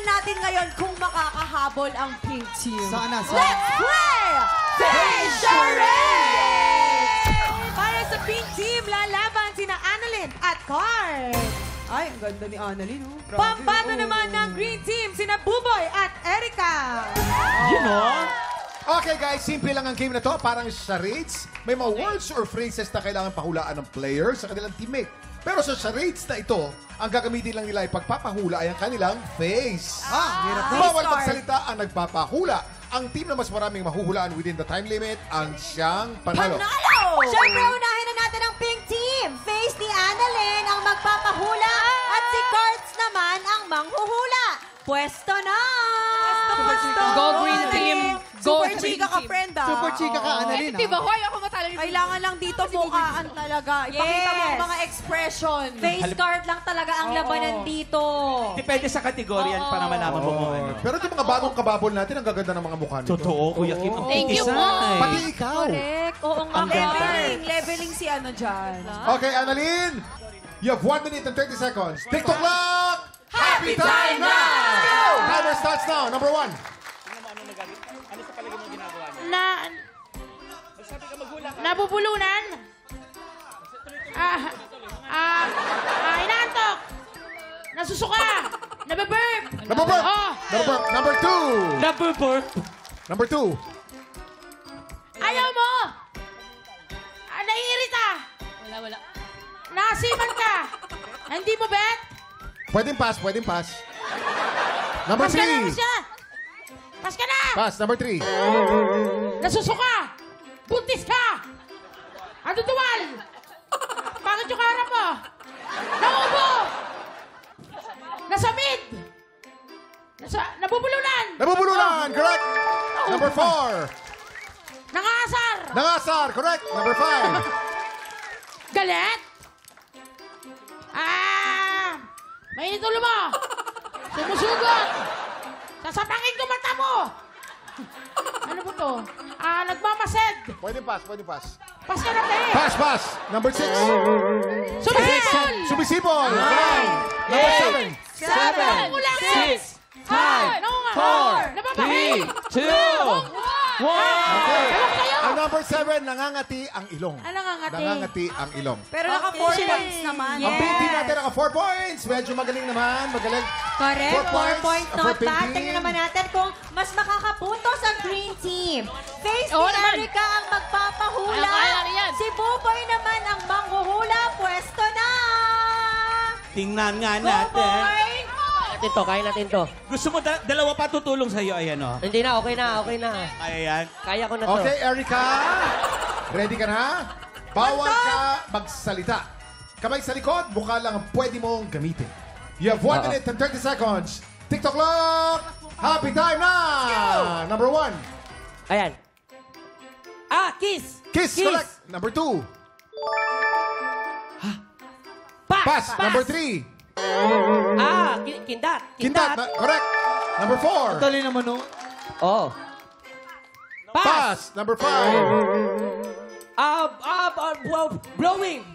Tingnan natin ngayon kung makakahabol ang pink team. Sana. Let's play! Face Charade! Para sa pink team, lalaban sina Annalyn at Card. Ay, ang ganda ni Annalyn, oh. Pambato naman ng green team, sina Buboy at Erica. You know? Okay guys, simple lang ang game na to. Parang charades. May mga words or phrases na kailangan pahulaan ng player sa kanilang teammate. Pero sa charades na ito, ang gagamitin lang nila ay pagpapahula ay ang kanilang face. Hirap na. Bawal magsalita ang nagpapahula. Ang team na mas maraming mahuhulaan within the time limit ang siyang panalo. Panalo! Siyempre, unahin na natin ang pink team. Face ni Annalyn ang magpapahula at si Cards naman ang manghuhula. Pwesto na! Go green team! Go Super green chika ka, team. friend, ah. Super chika ka, Annalyn. Di ba, hoy, ako matalo yung Kailangan lang dito mukhaan talaga. Ipakita mo ang mga expression. Face card lang talaga ang labanan dito. Depende sa kategorya para malaman mo kung ano. Pero itong mga bagong kababol natin, ang gaganda ng mga mukha nito. Totoo, Kuya Kim. Ang Thank you titisay. po. Pati ikaw. Correct. Oo nga. Ang ganda. Leveling si ano dyan. Okay, Annalyn. You have 1 minute and 30 seconds. TikTok clock! Happy time now! Timer starts now. Number 1. Nabubulunan. Inaantok. Nasusuka. Nababurp. Number 1. Oh. Number 2. Nabuburp. Number 2. Ayaw mo. Naiirita. Wala. Nasiman ka. Hindi mo bet? Pwedeng pass, pwedeng pass. Number Pas ka na, 3. siya. Pas ka na. Pass, number 3. Nasusuka. Buntis ka. Ano duwal? Bakit yung harap mo? Naubo. Nasamid. Nabubulunan. Nabubulunan, correct. Number 4. Nangasar. Nangasar, correct. Number 5. Galit. Mainit ulo mo. Sumusugot. Sasapangin ko mata mo. Ano ba to? Nagmamasid. Pwedeng pass, pwedeng pass. Pas ka natin. Pass, pass. Number 6. Sumisipol. Sumisipol. Correct. Number 7. Seven. Six. Five. Four. Three. Two. Okay. Ewan ko sa'yo. Ang number 7, nangangati ang ilong. Nangangati? Nangangati ang ilong. Pero naka 4 points naman. Ang pink team natin naka 4 points. Medyo magaling naman. Magaling. Correct. 4 points. 4 point for not pink bad. team. Tingnan naman natin kung mas makakapuntos ang green team. Face Oo ni naman. Erica ang magpapahula. Kaya yan. Si Buboy naman ang manghuhula. Pwesto na! Tingnan nga natin. Buboy! Natin to, kaya natin to. Gusto mo dalawa pa tutulong sa'yo. Ayan, o. Hindi na, okay na. Kaya yan. Kaya ko na to. Okay, Erica. Ready ka na? Bawal ka magsalita. Kamay sa likod, mukha lang ang pwede mong gamitin. You have 1 minute and 30 seconds. TikTok clock! Happy time na! Number 1. Ayan. Kiss! Kiss, correct. Number 2. Pass. Number 3. Kindat! Kindat, correct. Number 4. Dali naman, no? Oh. Pass. Number 5.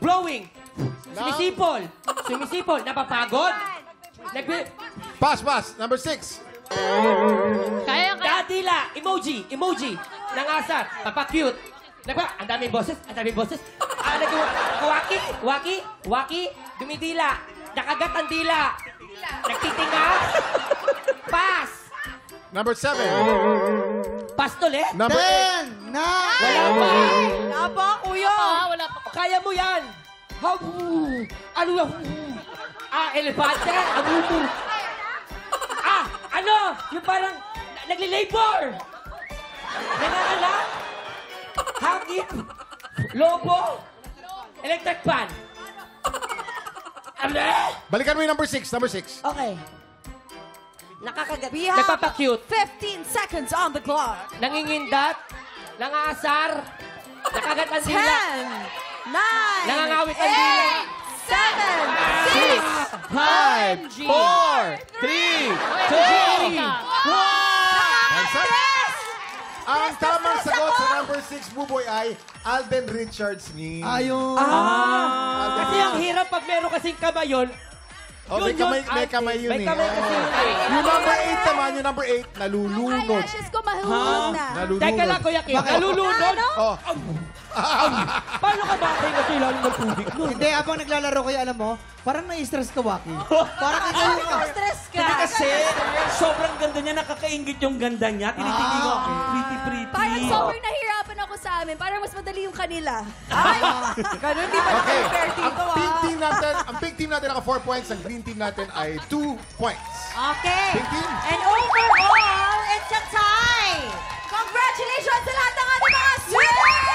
Blowing! Sumisipol! Napapagod! Pass. Number 6. Kaya. Dadila! Emoji! Nangasar! Papa-cute! Ang daming boses! Waki! Dumidila! Nakagat ang dila! Nagtitinga! Pass! Number 7. Pass ulit! Number 10, 9, Wala pa! Wala pa, kuya. Wala pa. Kaya mo yan! Ano yan? Elefante! Abubo! Ano? Yung parang nagli-labor! Nangangala? Hangin? Lobo? Electric pan? Ano? Balikan mo yung number 6. Number 6. Okay. Nakakagat. We have Nagpapa-cute. 15 seconds on the clock. Nangingindat. Nangaasar. Nakagat ang 10, dila. 9, Nangangawit ang dila. 7, 6, 5, 4, 3, 2, 1. Ang tamang sagot sa number 6, Buboy, ay Alden Richards ni... Ayun. Kasi ang hirap pag meron kasing kamayon, Oh, may kamay yun May eh. kamay kasi yun eh. Yung number 8 naman, yung number 8, nalulunod. Eyelashes ko mahulog na. Nalulunod. Teka lang, Kuya Kim. Nalulunod. Oh. Paano ka ba kayo kasi ilalim ng tubig no? Hindi, habang naglalaro kayo, alam mo, parang na-stress ka, Waki. Parang ikaw yung... Stress ka. Hindi kasi, sobrang ganda niya, nakakaingit yung ganda niya. Tinitingin ko, pretty. Parang sobrang nahirapan ako sa amin. Parang mas madali yung kanila. Ay! Ganun, di ba Okay, na-compare dito, ang pink team natin naka 4 points, ang green team natin ay 2 points. Okay. Pink team. And overall, it's a tie. Congratulations sa lahat ng ating mga swimmers!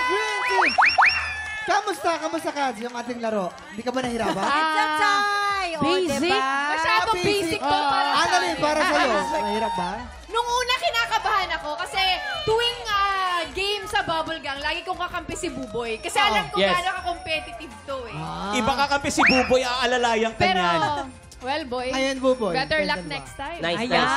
Green team! Kamusta ka yung ating laro? Hindi ka ba nahirapan? It's a tie. O, Basic. diba? Masyadong basic to para sa Annalyn, para sa'yo. Mahirap ba? Nung una, kinakabahan ako kasi tuwing game sa Bubble Gang, lagi kong kakampi si Buboy. Kasi alam ko Yes. gaano ka-competitive to eh. Iba ka kampi si Buboy, aalalayan ka Pero, niyan. well boy, Ayan, Buboy. better luck Ganda ba? next time. Nice, Ayan. nice.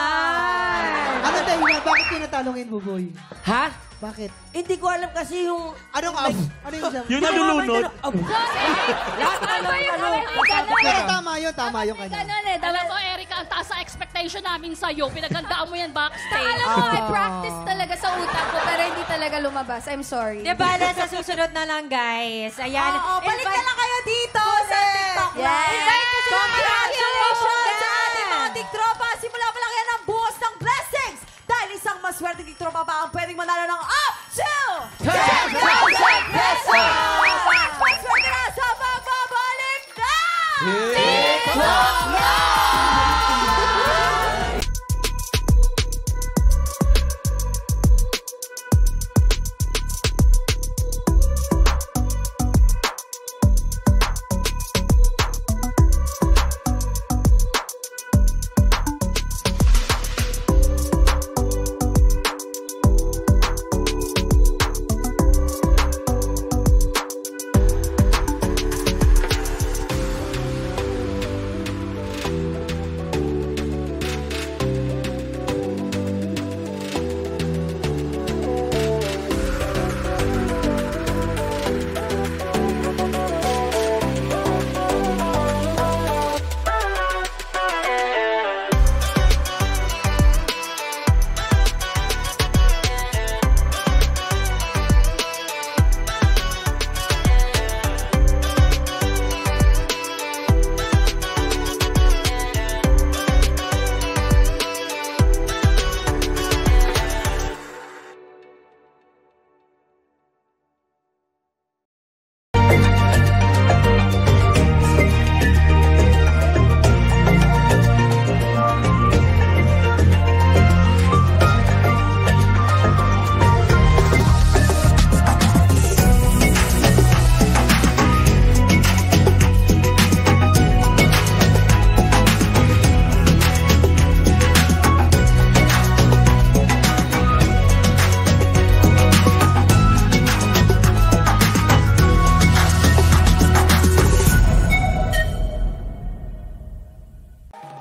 Ano dahilan? Bakit tinatalongin, Buboy? Ha? Bakit? Hindi ko alam kasi yung... Anong Ano yung sabi? Yung nalulunod. Lahat Ano yung Pero tama yung kanya. Ganun eh. Alam mo, Erica, ang taas sa expectation namin sa'yo. Pinagandaan mo yan backstage. Alam mo, I practice talaga sa utak ko pero hindi talaga lumabas. I'm sorry. Di ba, sa susunod na lang, guys. Ayan. Oo, balik na lang kayo dito sa TikTok Yes. Invite nyo sila. Congratulations sa Yes. ating mga tiktropa. Simula pa lang yan ang buhos ng blessings. Dahil isang maswerte tiktropa pa ang pwedeng manalo ng up to 10,000 pesos! Maswerte na sa magbabalik na!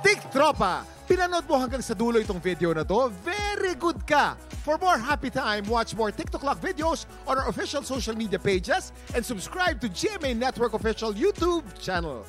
TikTok Tropa, pinanood mo hanggang sa dulo itong video na to? Very good ka! For more happy time, watch more TikTok Lock videos on our official social media pages and subscribe to GMA Network official YouTube channel.